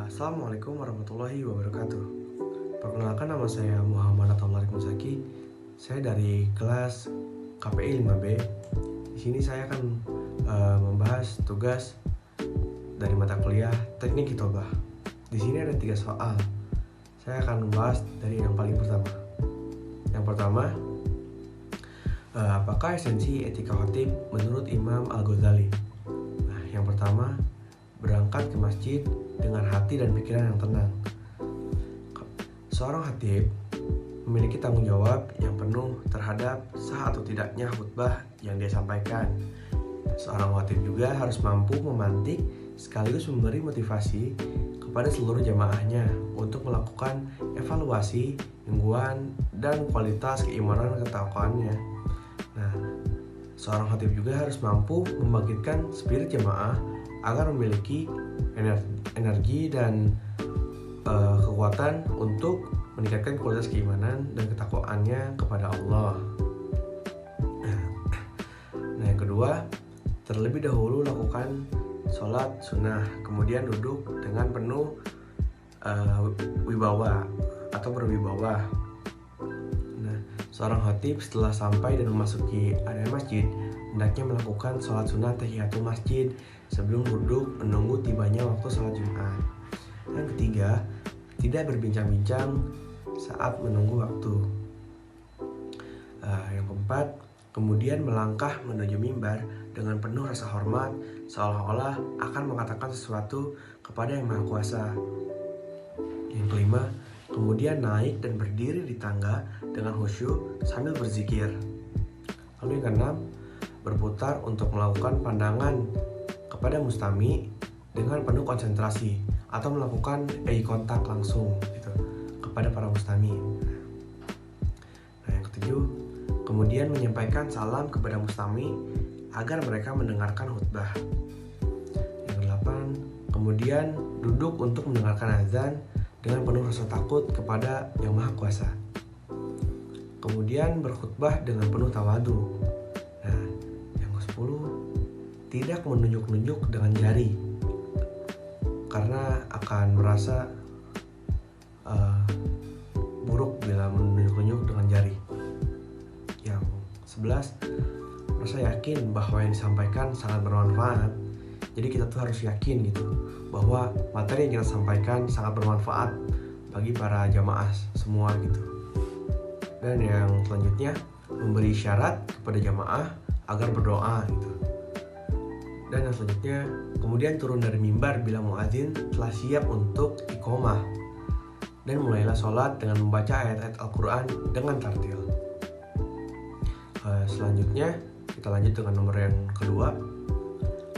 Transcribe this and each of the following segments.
Assalamualaikum warahmatullahi wabarakatuh. Perkenalkan, nama saya Muhammad Ataullarik Musaki. Saya dari kelas KPI 5B. Di sini saya akan membahas tugas dari mata kuliah Teknik Hitobah. Di sini ada 3 soal. Saya akan membahas dari yang paling pertama. Yang pertama, apakah esensi etika khatib menurut Imam Al-Ghazali? Nah, yang pertama, berangkat ke masjid dengan hati dan pikiran yang tenang. Seorang khatib memiliki tanggung jawab yang penuh terhadap sah atau tidaknya khutbah yang dia sampaikan. Seorang khatib juga harus mampu memantik sekaligus memberi motivasi kepada seluruh jamaahnya untuk melakukan evaluasi, mingguan, dan kualitas keimanan ketakwaannya. Nah, seorang khatib juga harus mampu membangkitkan spirit jamaah agar memiliki energi dan kekuatan untuk meningkatkan kualitas keimanan dan ketakwaannya kepada Allah. Nah, yang kedua, terlebih dahulu lakukan sholat sunnah, kemudian duduk dengan penuh wibawa atau berwibawa. Nah, seorang khatib setelah sampai dan memasuki area masjid hendaknya melakukan sholat sunnah tahiyatul masjid sebelum duduk menunggu tibanya waktu sholat Jumat. Yang ketiga, tidak berbincang-bincang saat menunggu waktu. Yang keempat, kemudian melangkah menuju mimbar dengan penuh rasa hormat, seolah-olah akan mengatakan sesuatu kepada Yang Maha Kuasa. Yang kelima, kemudian naik dan berdiri di tangga dengan khusyuk sambil berzikir. Lalu yang keenam, berputar untuk melakukan pandangan kepada mustami dengan penuh konsentrasi atau melakukan eye contact langsung gitu kepada para mustami. Nah, yang ketujuh, kemudian menyampaikan salam kepada mustami agar mereka mendengarkan khutbah. Yang kedelapan, kemudian duduk untuk mendengarkan azan dengan penuh rasa takut kepada Yang Maha Kuasa. Kemudian berkhutbah dengan penuh tawadu. Nah, yang ke-10, tidak menunjuk-nunjuk dengan jari karena akan merasa buruk bila menunjuk-nunjuk dengan jari. Yang 11, merasa yakin bahwa yang disampaikan sangat bermanfaat. Jadi kita tuh harus yakin gitu bahwa materi yang kita sampaikan sangat bermanfaat bagi para jamaah semua gitu. Dan yang selanjutnya, memberi isyarat kepada jamaah agar berdoa gitu. Dan yang selanjutnya, kemudian turun dari mimbar bila muadzin telah siap untuk iqomah, dan mulailah sholat dengan membaca ayat-ayat Al-Quran dengan tartil. Selanjutnya kita lanjut dengan nomor yang kedua.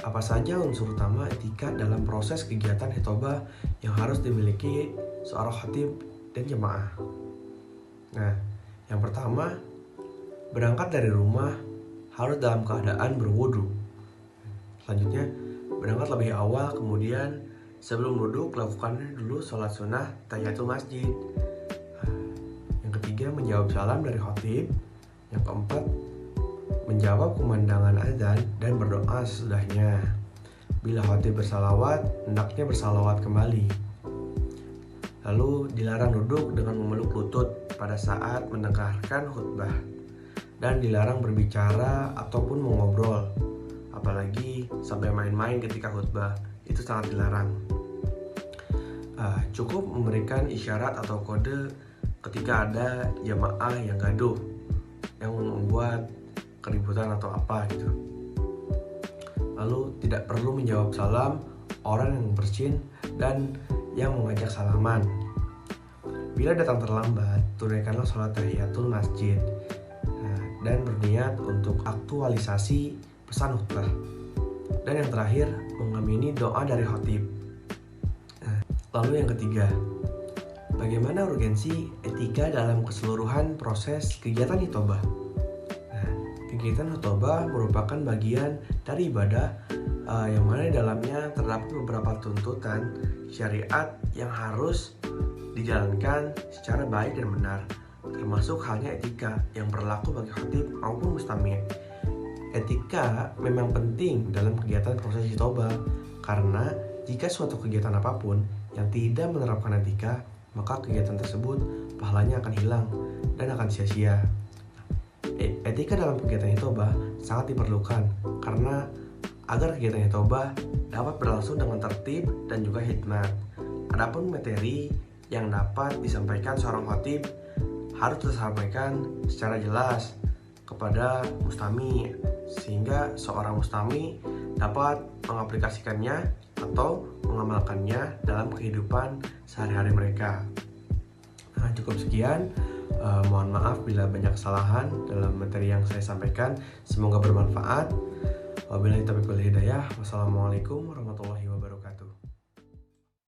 Apa saja unsur utama etika dalam proses kegiatan hitobah yang harus dimiliki seorang khatib dan jemaah? Nah, yang pertama, berangkat dari rumah harus dalam keadaan berwudu. Selanjutnya, berangkat lebih awal, kemudian sebelum duduk lakukan dulu sholat sunnah tahiyatul masjid. Yang ketiga, menjawab salam dari khatib. Yang keempat, menjawab kumandangan azan dan berdoa sesudahnya. Bila khatib bersalawat, hendaknya bersalawat kembali. Lalu dilarang duduk dengan memeluk lutut pada saat mendengarkan khutbah, dan dilarang berbicara ataupun mengobrol, apalagi sampai main-main ketika khutbah. Itu sangat dilarang. Cukup memberikan isyarat atau kode ketika ada jamaah yang gaduh, yang membuat keributan atau apa gitu. Lalu tidak perlu menjawab salam orang yang bersin dan yang mengajak salaman. Bila datang terlambat, tunaikanlah sholat tahiyatul masjid dan berniat untuk aktualisasi pesan khutbah. Dan yang terakhir, mengamini doa dari khatib. Lalu yang ketiga, bagaimana urgensi etika dalam keseluruhan proses kegiatan hitobah? Kegiatan khutbah merupakan bagian dari ibadah yang mana di dalamnya terdapat beberapa tuntutan syariat yang harus dijalankan secara baik dan benar, termasuk halnya etika yang berlaku bagi khatib maupun mustami'. Etika memang penting dalam kegiatan proses hitobah karena Jika suatu kegiatan apapun yang tidak menerapkan etika, maka kegiatan tersebut pahalanya akan hilang dan akan sia-sia. Etika dalam kegiatan hitobah sangat diperlukan karena agar kegiatan hitobah dapat berlangsung dengan tertib dan juga hikmat. Adapun materi yang dapat disampaikan seorang khatib harus disampaikan secara jelas kepada mustami, sehingga seorang mustami dapat mengaplikasikannya atau mengamalkannya dalam kehidupan sehari-hari mereka. Nah, cukup sekian. Mohon maaf bila banyak kesalahan dalam materi yang saya sampaikan. Semoga bermanfaat. Wabillahi taufiq wal hidayah. Wassalamualaikum warahmatullahi wabarakatuh.